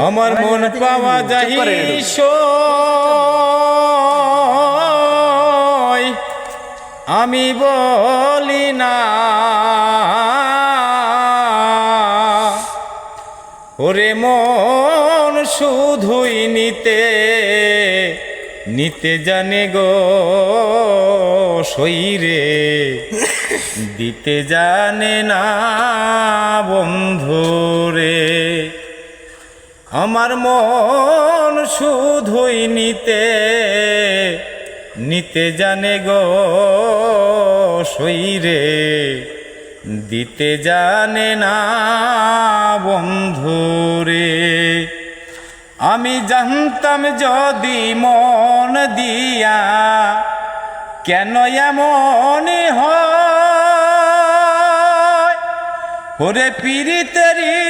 আমার মন পাওয়া যাই আমি বলি না ওরে মন শুধুই নিতে নিতে জানে গো সইরে দিতে জানে না বন্ধুরে আমার মন শুধুই নিতে নিতে জানে গো সইরে দিতে জানে না বন্ধুরে আমি জানতাম যদি মন দিয়া কেন এমন হয় ওরে পীড়িতেরই